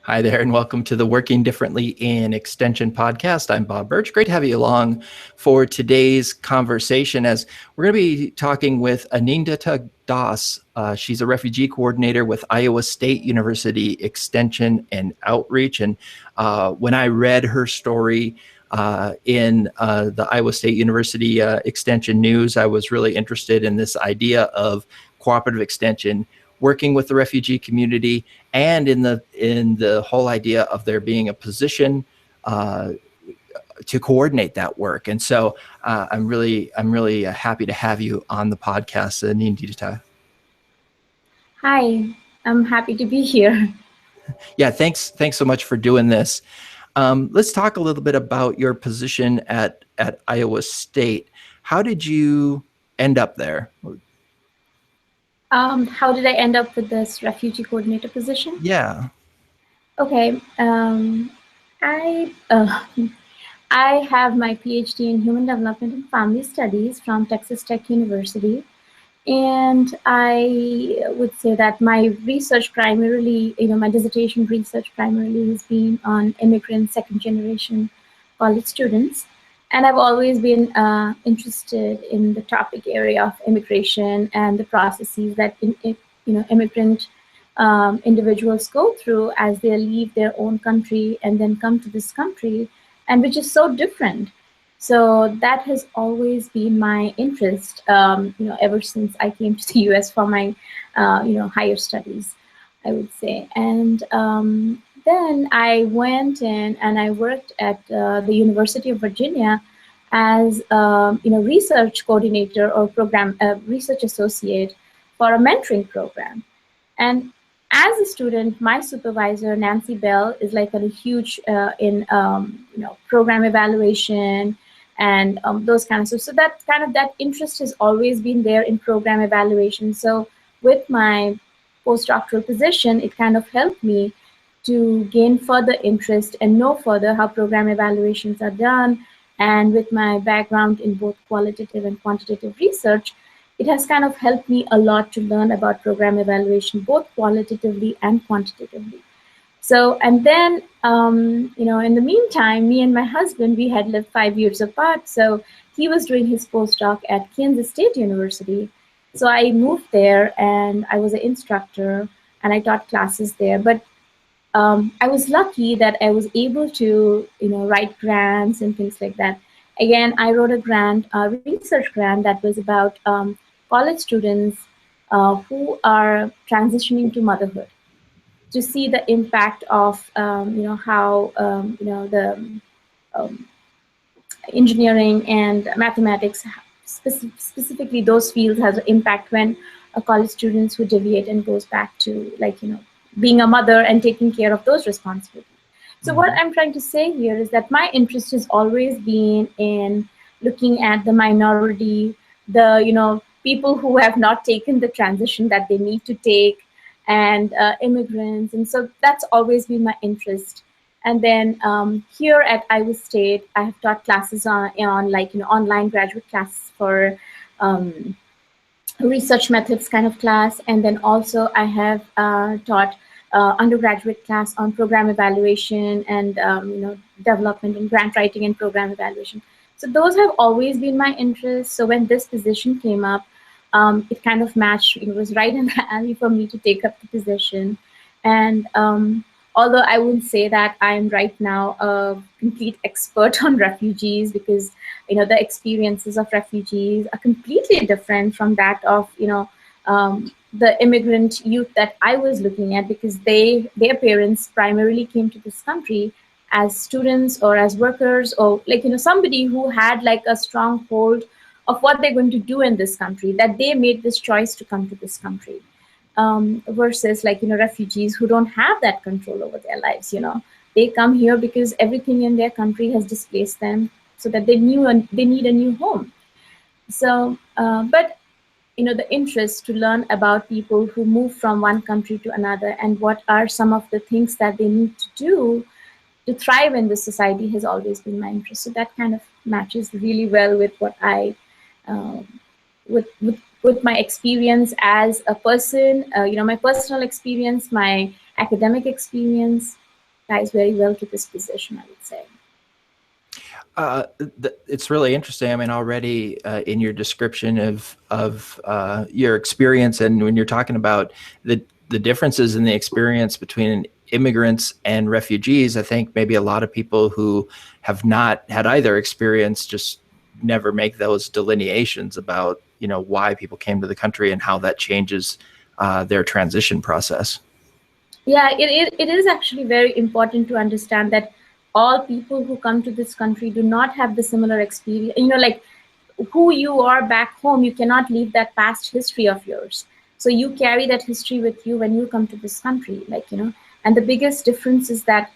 Hi there, and welcome to the Working Differently in Extension podcast. I'm Bob Birch. Great to have you along for today's conversation as we're going to be talking with Anindita Das. She's a refugee coordinator with Iowa State University Extension and Outreach. And when I read her story in the Iowa State University Extension News, I was really interested in this idea of cooperative extension, working with the refugee community, and in the whole idea of there being a position to coordinate that work. And so I'm really happy to have you on the podcast, Anindita. Hi, I'm happy to be here. Yeah, thanks so much for doing this. Let's talk a little bit about your position at Iowa State. How did you end up there? How did I end up with this refugee coordinator position? Yeah. Okay, I I have my PhD in Human Development and Family Studies from Texas Tech University, and I would say that my research primarily, my dissertation research primarily has been on immigrant second generation college students. And I've always been interested in the topic area of immigration and the processes that immigrant individuals go through as they leave their own country and then come to this country, and which is so different. So that has always been my interest, ever since I came to the U.S. for my, higher studies, I would say. And then I went in and I worked at the University of Virginia as, research coordinator or program research associate for a mentoring program. And as a student, my supervisor, Nancy Bell, is like a huge in program evaluation and those kind of stuff. So that interest has always been there in program evaluation. So with my postdoctoral position, it kind of helped me to gain further interest and know further how program evaluations are done. And with my background in both qualitative and quantitative research, it has kind of helped me a lot to learn about program evaluation, both qualitatively and quantitatively. So, and then, in the meantime, me and my husband, we had lived 5 years apart. So he was doing his postdoc at Kansas State University. So I moved there and I was an instructor and I taught classes there. But I was lucky that I was able to, write grants and things like that. Again, I wrote a research grant that was about college students who are transitioning to motherhood, to see the impact of how the engineering and mathematics, specifically those fields, has an impact when a college students who deviate and goes back to being a mother and taking care of those responsibilities. So what I'm trying to say here is that my interest has always been in looking at the minority, the people who have not taken the transition that they need to take, and immigrants. And so that's always been my interest. And then here at Iowa State, I have taught classes on online graduate classes for research methods kind of class. And then also I have taught undergraduate class on program evaluation and development and grant writing and program evaluation. So those have always been my interests. So when this position came up, it kind of matched. It was right in the alley for me to take up the position. And although I wouldn't say that I'm right now a complete expert on refugees, because the experiences of refugees are completely different from that of the immigrant youth that I was looking at, because their parents primarily came to this country as students or as workers, or somebody who had like a strong hold of what they're going to do in this country, that they made this choice to come to this country, versus refugees who don't have that control over their lives. They come here because everything in their country has displaced them, so that they need a new home. So but the interest to learn about people who move from one country to another and what are some of the things that they need to do to thrive in this society has always been my interest. So that kind of matches really well with what I with my experience as a person, my personal experience, my academic experience. ties very well to this position, I would say. It's really interesting. I mean, already in your description of your experience, and when you're talking about the differences in the experience between immigrants and refugees, I think maybe a lot of people who have not had either experience just never make those delineations about, you know, why people came to the country and how that changes their transition process. Yeah, it is actually very important to understand that all people who come to this country do not have the similar experience. You know, like who you are back home, you cannot leave that past history of yours. So you carry that history with you when you come to this country, like, you know, and the biggest difference is that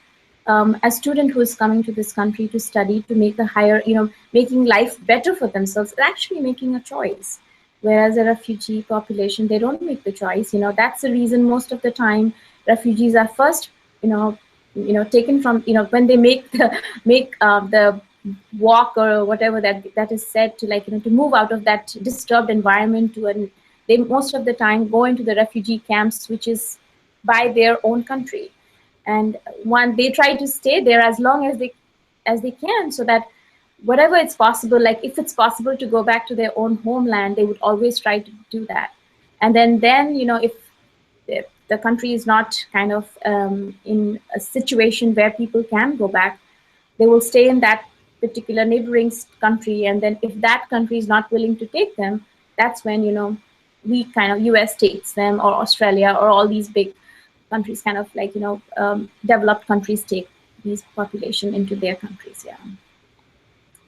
a student who is coming to this country to study, to make a higher, you know, making life better for themselves, is actually making a choice. Whereas a refugee population, they don't make the choice. You know, that's the reason most of the time refugees are first, taken from, when they make the walk or whatever that is said to, like, to move out of that disturbed environment to an, they most of the time go into the refugee camps, which is by their own country, and one, they try to stay there as long as they can, so that whatever it's possible, like if it's possible to go back to their own homeland, they would always try to do that. And then if the country is not kind of in a situation where people can go back, they will stay in that particular neighboring country, and then if that country is not willing to take them, that's when we kind of, US takes them, or Australia, or all these big countries, kind of like developed countries take these population into their countries. Yeah.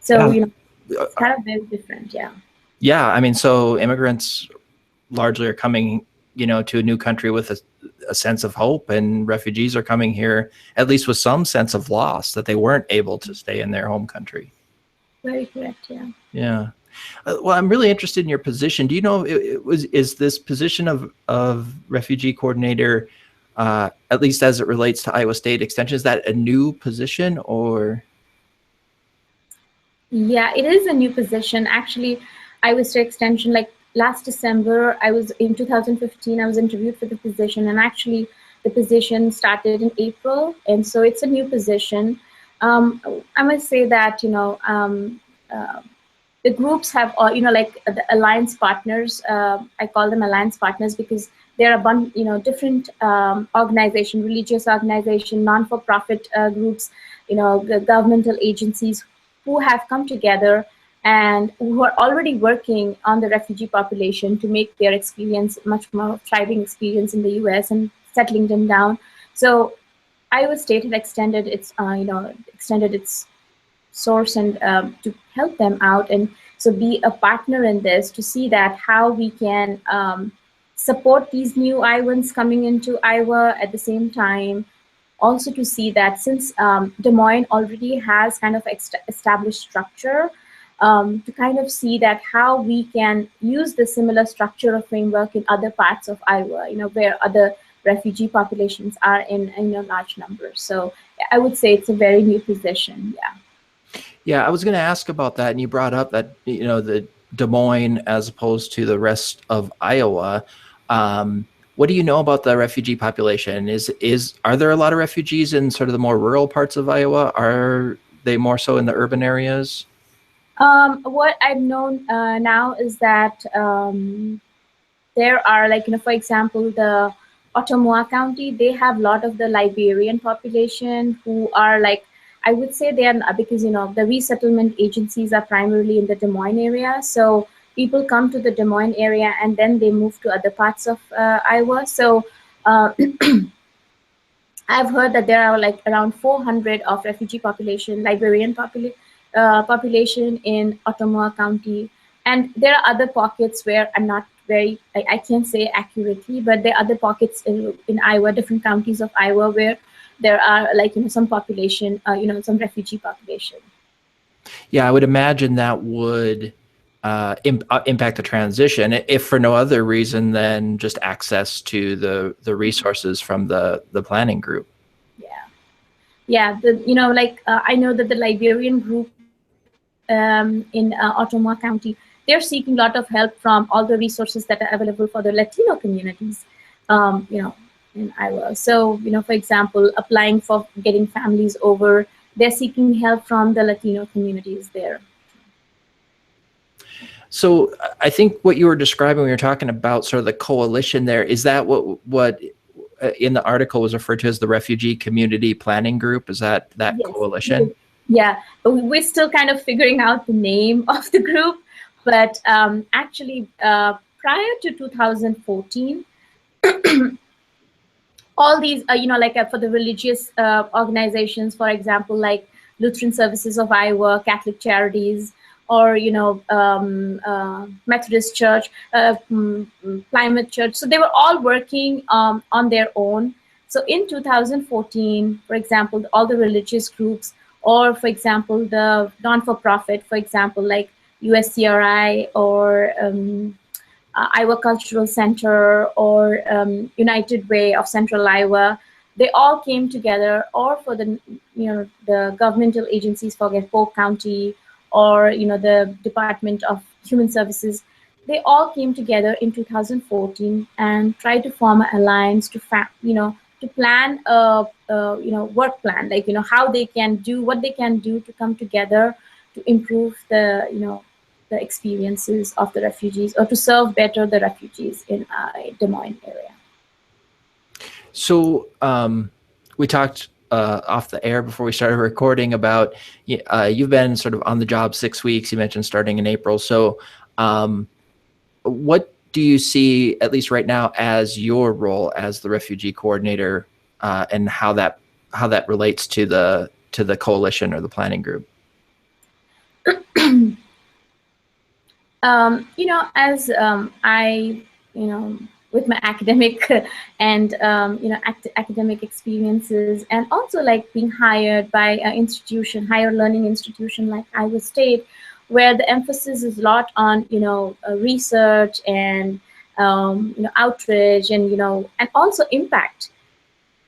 So it's kind of very different. Yeah. Yeah, I mean, so immigrants largely are coming, to a new country with a sense of hope, and refugees are coming here at least with some sense of loss that they weren't able to stay in their home country. Very correct. Yeah. Yeah. Well, I'm really interested in your position. Do you know, is this position of refugee coordinator, at least as it relates to Iowa State Extension, is that a new position or? Yeah, it is a new position. Actually, Iowa State Extension, like last December, I was in 2015, I was interviewed for the position, and actually the position started in April. And so it's a new position. I must say that, the groups have, like the alliance partners, I call them alliance partners because there are a bunch, different organization, religious organization, non-for-profit groups, the governmental agencies who have come together and who are already working on the refugee population to make their experience much more thriving experience in the US and settling them down. So Iowa State had extended its source and to help them out, and so be a partner in this to see that how we can support these new Iowans coming into Iowa, at the same time also to see that since Des Moines already has kind of established structure, to kind of see that how we can use the similar structure or framework in other parts of Iowa, where other refugee populations are in large numbers. So I would say it's a very new position. Yeah. Yeah, I was going to ask about that, and you brought up that the Des Moines as opposed to the rest of Iowa. What do you know about the refugee population? Are there a lot of refugees in sort of the more rural parts of Iowa? Are they more so in the urban areas? What I've known now is that there are, like, for example, the Ottumwa County, they have a lot of the Liberian population who are, like, I would say they are, because, the resettlement agencies are primarily in the Des Moines area. So people come to the Des Moines area and then they move to other parts of Iowa. So I've heard that there are like around 400 of refugee population, Liberian population in Ottumwa County. And there are other pockets where I'm not I can't say accurately, but there are other pockets in Iowa, different counties of Iowa, where there are, like, some population, some refugee population. Yeah, I would imagine that would impact the transition, if for no other reason than just access to the resources from the planning group. Yeah. I know that the Liberian group in Ottumwa County, they're seeking a lot of help from all the resources that are available for the Latino communities. in Iowa. So, for example, applying for getting families over, they're seeking help from the Latino communities there. So I think what you were describing when you're talking about sort of the coalition there, is that what in the article was referred to as the Refugee Community Planning Group? Is that Yes. coalition? Yeah, we're still kind of figuring out the name of the group, but actually prior to 2014, all these, like for the religious organizations, for example, like Lutheran Services of Iowa, Catholic Charities, or Methodist Church, Plymouth Church. So they were all working on their own. So in 2014, for example, all the religious groups, or for example, the non-for-profit, for example, like USCRI or Iowa Cultural Center or United Way of Central Iowa, they all came together, or for the the governmental agencies for Polk County, or the Department of Human Services, they all came together in 2014 and tried to form an alliance to to plan a work plan, like how they can do what they can do to come together to improve the experiences of the refugees, or to serve better the refugees in Des Moines area. So we talked off the air before we started recording about you've been sort of on the job 6 weeks. You mentioned starting in April. So what do you see, at least right now, as your role as the refugee coordinator, and how that relates to the coalition or the planning group? As I, with my academic and academic experiences, and also like being hired by an institution, higher learning institution like Iowa State, where the emphasis is a lot on research and outreach and and also impact.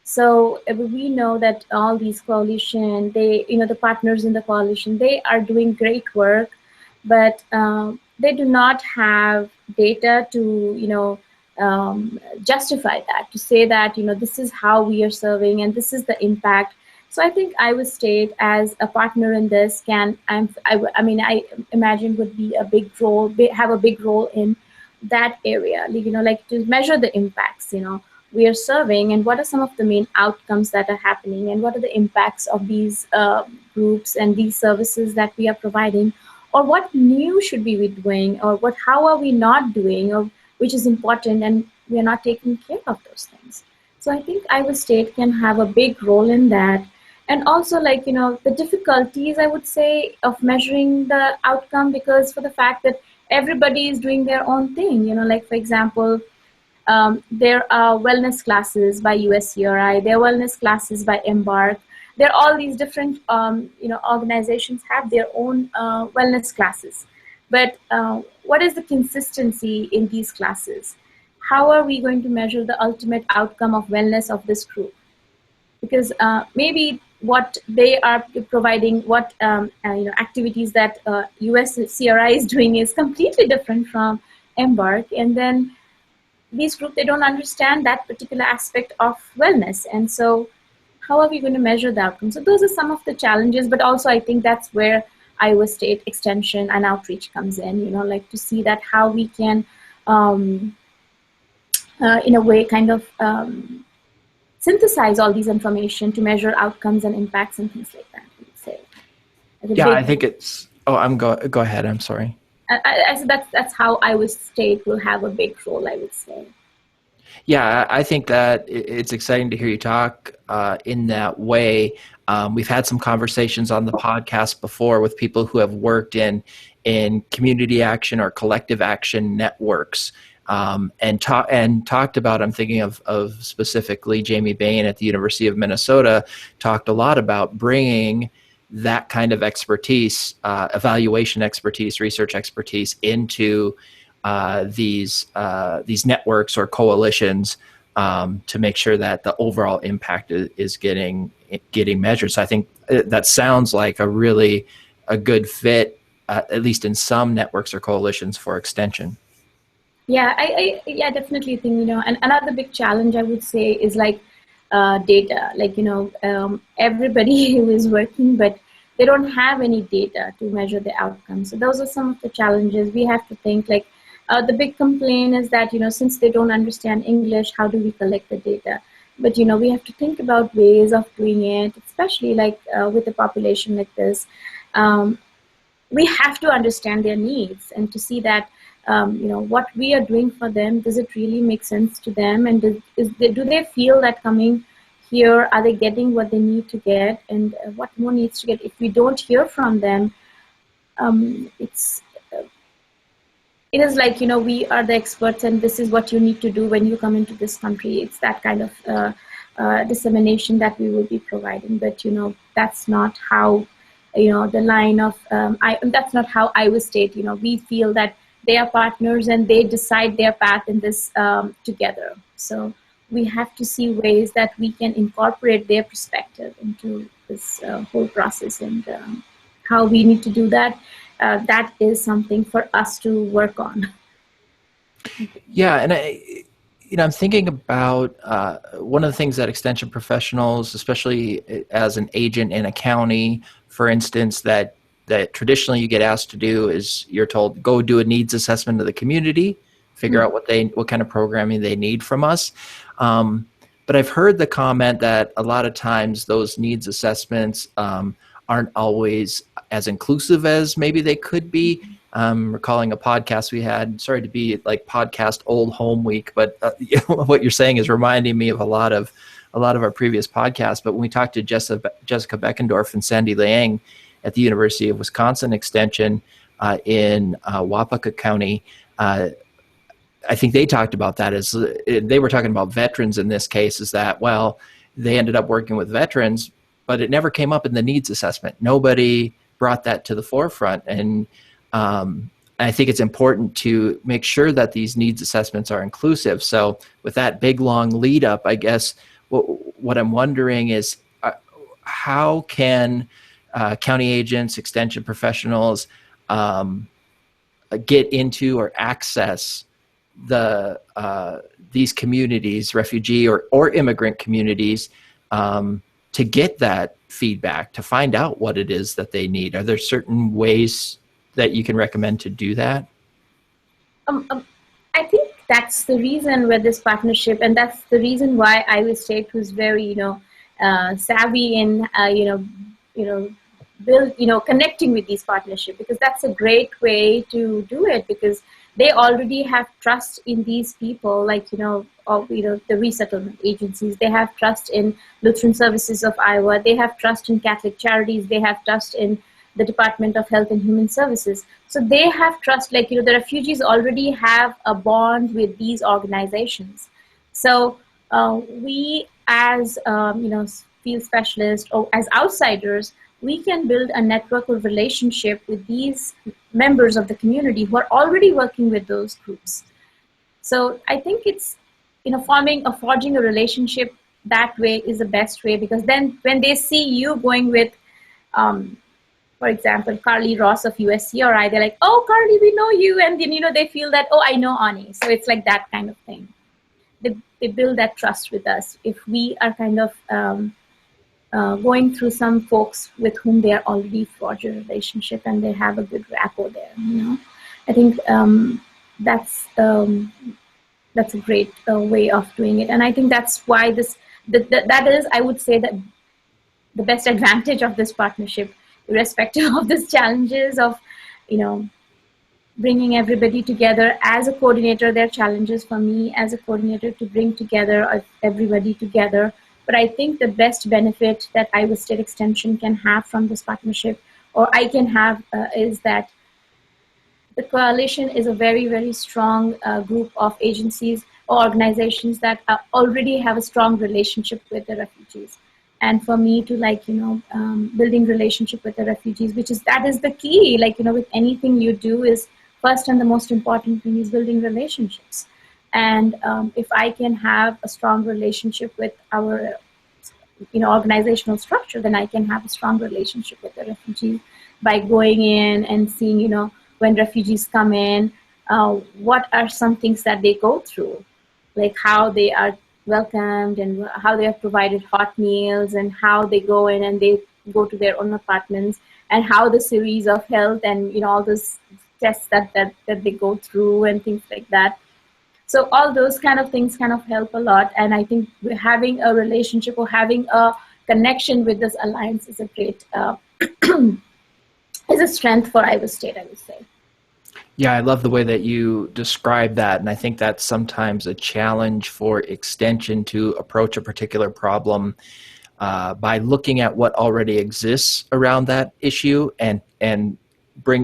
So we know that all these coalition, they the partners in the coalition, they are doing great work, but they do not have data to justify that, to say that this is how we are serving and this is the impact. So I think Iowa State as a partner in this I imagine would be a big role, have a big role in that area, like to measure the impacts we are serving, and what are some of the main outcomes that are happening, and what are the impacts of these groups and these services that we are providing, or what new should we be doing, or how are we not doing, or which is important and we are not taking care of those things. So I think Iowa State can have a big role in that. And also the difficulties, I would say, of measuring the outcome, because for the fact that everybody is doing their own thing, like for example, there are wellness classes by USCRI, there are wellness classes by Embark. There are all these different, organizations have their own wellness classes. But what is the consistency in these classes? How are we going to measure the ultimate outcome of wellness of this group? Because maybe what they are providing, what activities that USCRI is doing is completely different from Embark, and then these groups, they don't understand that particular aspect of wellness. And so how are we going to measure the outcome? So those are some of the challenges, but also I think that's where Iowa State extension and outreach comes in, like to see that how we can, in a way, kind of synthesize all these information to measure outcomes and impacts and things like that, I would say. Yeah, I think it's, go ahead, I'm sorry. I said that's how Iowa State will have a big role, I would say. Yeah, I think that it's exciting to hear you talk in that way. We've had some conversations on the podcast before with people who have worked in community action or collective action networks, and talked about, I'm thinking of specifically Jamie Bain at the University of Minnesota, talked a lot about bringing that kind of expertise, evaluation expertise, research expertise into these networks or coalitions, to make sure that the overall impact is getting measured. So I think that sounds like a good fit, at least in some networks or coalitions, for extension. Yeah, I definitely think, and another big challenge I would say is like data. Like, everybody who is working, but they don't have any data to measure the outcomes. So those are some of the challenges we have to think. Like, the big complaint is that, since they don't understand English, how do we collect the data? But, we have to think about ways of doing it, especially like with a population like this. Um, we have to understand their needs and to see that what we are doing for them, does it really make sense to them, and do they feel that coming here, are they getting what they need to get, and what more needs to get. If we don't hear from them, it's it is like, we are the experts and this is what you need to do when you come into this country. It's that kind of dissemination that we will be providing. But that's not how, the line of that's not how Iowa State, we feel that they are partners and they decide their path in this together. So we have to see ways that we can incorporate their perspective into this whole process, and how we need to do that. That is something for us to work on. Yeah, and I'm thinking about one of the things that extension professionals, especially as an agent in a county, for instance, that traditionally you get asked to do is you're told, go do a needs assessment of the community, figure out what kind of programming they need from us. But I've heard the comment that a lot of times those needs assessments aren't always as inclusive as maybe they could be. Recalling a podcast we had, sorry to be like podcast old home week, but what you're saying is reminding me of a lot of our previous podcasts. But when we talked to Jessica Beckendorf and Sandy Liang at the University of Wisconsin Extension in Wapaka County, I think they talked about that as they were talking about veterans in this case, is that, well, they ended up working with veterans, but it never came up in the needs assessment. Nobody brought that to the forefront. And I think it's important to make sure that these needs assessments are inclusive. So with that big, long lead up, I guess what I'm wondering is how can county agents, extension professionals get into or access these communities, refugee or immigrant communities, to get that feedback, to find out what it is that they need? Are there certain ways that you can recommend to do that? I think that's the reason with this partnership, and that's the reason why Iowa State was very, savvy in, connecting with these partnerships, because that's a great way to do it, because they already have trust in these people, like, the resettlement agencies. They have trust in Lutheran Services of Iowa. They have trust in Catholic Charities. They have trust in the Department of Health and Human Services. So they have trust, like, the refugees already have a bond with these organizations. So we as, field specialists or as outsiders, we can build a network of relationship with these members of the community who are already working with those groups. So I think it's, forging a relationship that way is the best way, because then when they see you going with, for example, Carly Ross of USCRI, they're like, oh, Carly, we know you. And then, they feel that, oh, I know Ani. So it's like that kind of thing. They build that trust with us if we are kind of going through some folks with whom they are already forged a relationship and they have a good rapport there. I think that's a great way of doing it. And I think that's why that is, I would say, that the best advantage of this partnership, irrespective of these challenges of, bringing everybody together. As a coordinator, there are challenges for me as a coordinator to bring together everybody together. But I think the best benefit that Iowa State Extension can have from this partnership, or I can have, is that the coalition is a very, very strong group of agencies or organizations that already have a strong relationship with the refugees. And for me to, building relationship with the refugees, that is the key. With anything you do, is first and the most important thing is building relationships. And if I can have a strong relationship with our, organizational structure, then I can have a strong relationship with the refugees by going in and seeing, when refugees come in, what are some things that they go through, like how they are welcomed and how they are provided hot meals and how they go in and they go to their own apartments and how the series of health and all those tests that they go through and things like that. So all those kind of things kind of help a lot, and I think having a relationship or having a connection with this alliance is a great is a strength for Iowa State, I would say. Yeah, I love the way that you describe that. And I think that's sometimes a challenge for extension to approach a particular problem by looking at what already exists around that issue and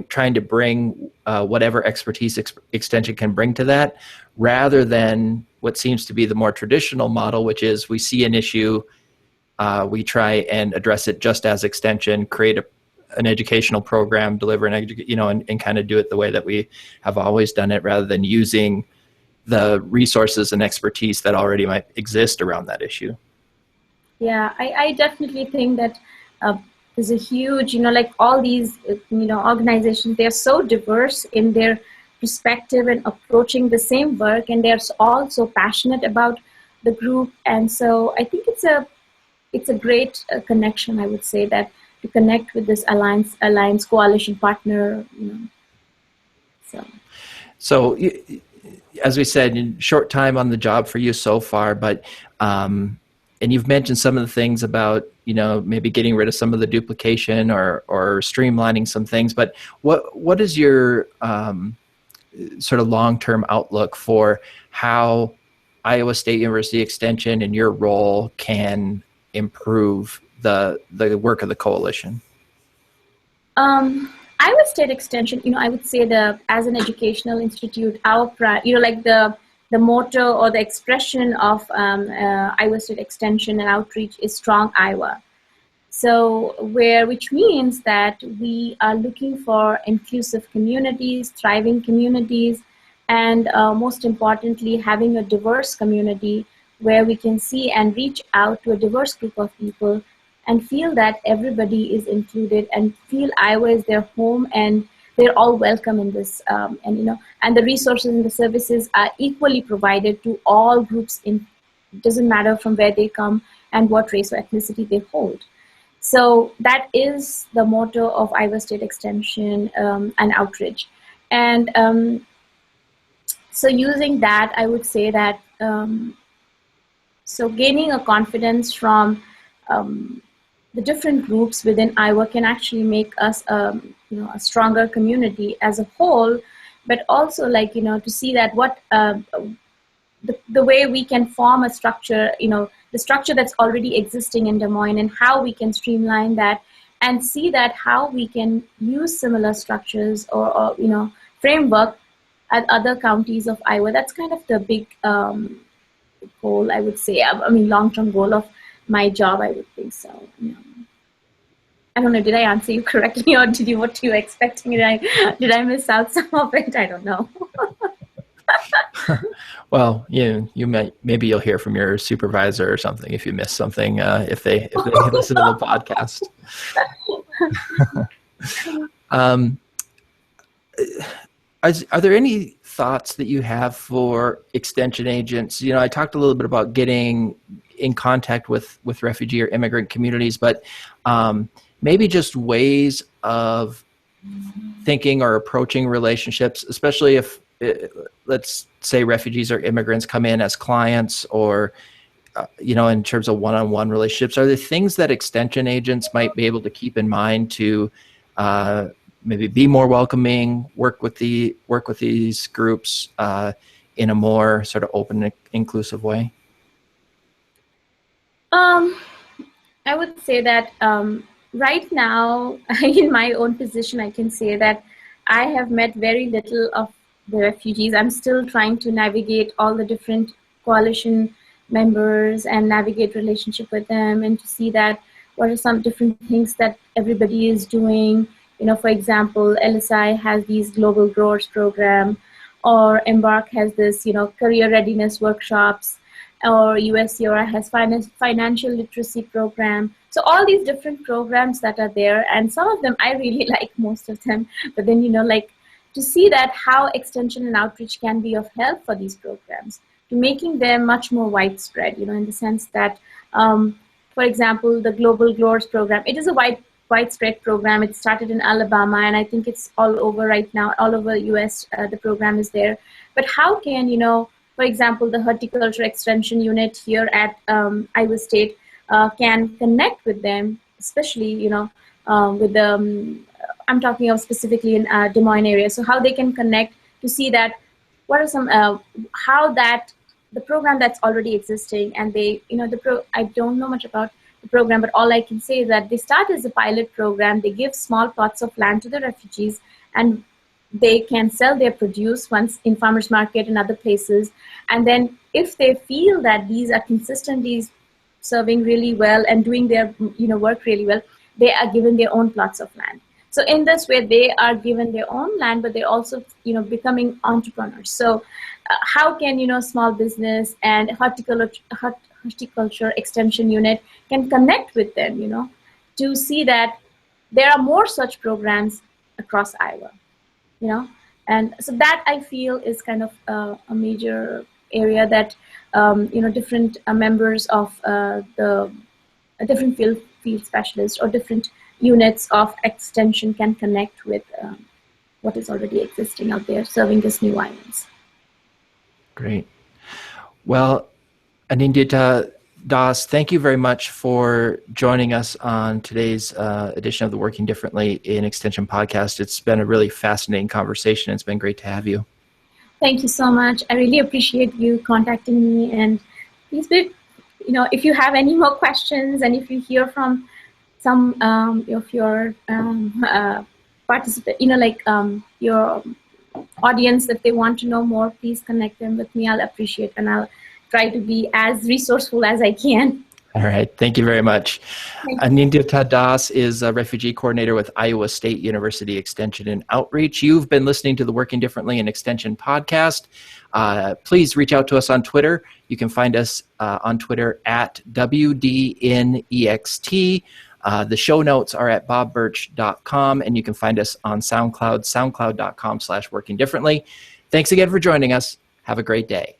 trying to bring whatever expertise extension can bring to that, rather than what seems to be the more traditional model, which is we see an issue, we try and address it just as extension, create an educational program, deliver and kind of do it the way that we have always done it, rather than using the resources and expertise that already might exist around that issue. Yeah, I definitely think that there's a huge, like all these, organizations, they're so diverse in their perspective and approaching the same work, and they're all so passionate about the group. And so I think it's a great connection, I would say, that to connect with this alliance coalition partner. So as we said, short time on the job for you so far, but and you've mentioned some of the things about maybe getting rid of some of the duplication or streamlining some things. But what is your sort of long-term outlook for how Iowa State University Extension and your role can improve the work of the coalition? Iowa State Extension, I would say as an educational institute, our the motto or the expression of Iowa State Extension and outreach is Strong Iowa. So which means that we are looking for inclusive communities, thriving communities, and most importantly, having a diverse community where we can see and reach out to a diverse group of people and feel that everybody is included and feel Iowa is their home and they're all welcome in this. And the resources and the services are equally provided to all groups. It doesn't matter from where they come and what race or ethnicity they hold. So that is the motto of Iowa State Extension and outreach. And so using that, I would say that so gaining a confidence from the different groups within Iowa can actually make us a stronger community as a whole, but also to see that what the way we can form a structure, the structure that's already existing in Des Moines, and how we can streamline that and see that how we can use similar structures or framework at other counties of Iowa. That's kind of the big goal, I would say. Long-term goal of my job, I would think so. I don't know, did I answer you correctly, or what you were expecting? Did I miss out some of it? I don't know. Well, maybe you'll hear from your supervisor or something if you miss something, if they listen to the podcast. Are there any thoughts that you have for extension agents? I talked a little bit about getting in contact with refugee or immigrant communities, but maybe just ways of thinking or approaching relationships, especially if, let's say, refugees or immigrants come in as clients, or in terms of one-on-one relationships. Are there things that extension agents might be able to keep in mind to maybe be more welcoming, work with these groups in a more sort of open and inclusive way? I would say that right now, in my own position, I can say that I have met very little of the refugees. I'm still trying to navigate all the different coalition members and navigate relationship with them, and to see that what are some different things that everybody is doing. For example, LSI has these Global Growers program, or Embark has this, career readiness workshops, or USCORA has financial literacy program. So all these different programs that are there, and some of them I really like, most of them. But then, to see that how extension and outreach can be of help for these programs, to making them much more widespread, in the sense that, for example, the Global Growers program, it is a widespread program. It started in Alabama, and I think it's all over right now, all over the US, the program is there. But how can, for example, the horticulture extension unit here at Iowa State can connect with them, especially, with the, I'm talking of specifically in Des Moines area. So how they can connect to see that what are some, how that the program that's already existing, and they, I don't know much about the program, but all I can say is that they start as a pilot program. They give small plots of land to the refugees, and they can sell their produce once in farmers market and other places. And then if they feel that these are consistently serving really well and doing their work really well, they are given their own plots of land. So in this way, they are given their own land, but they're also becoming entrepreneurs. So how can small business and horticulture extension unit can connect with them, to see that there are more such programs across Iowa, and so that I feel is kind of a major area that different members of the different field specialists or different units of extension can connect with what is already existing out there, serving this new audience. Great. Well, Anindita Das, thank you very much for joining us on today's edition of the Working Differently in Extension podcast. It's been a really fascinating conversation. It's been great to have you. Thank you so much. I really appreciate you contacting me. And please, if you have any more questions, and if you hear from some of your participants, your audience, if they want to know more, please connect them with me. I'll appreciate, and I'll try to be as resourceful as I can. All right. Thank you very much. Anindita Das is a refugee coordinator with Iowa State University Extension and Outreach. You've been listening to the Working Differently in Extension podcast. Please reach out to us on Twitter. You can find us on Twitter at WDNEXT. The show notes are at bobbirch.com, and you can find us on SoundCloud, soundcloud.com/workingdifferently. Thanks again for joining us. Have a great day.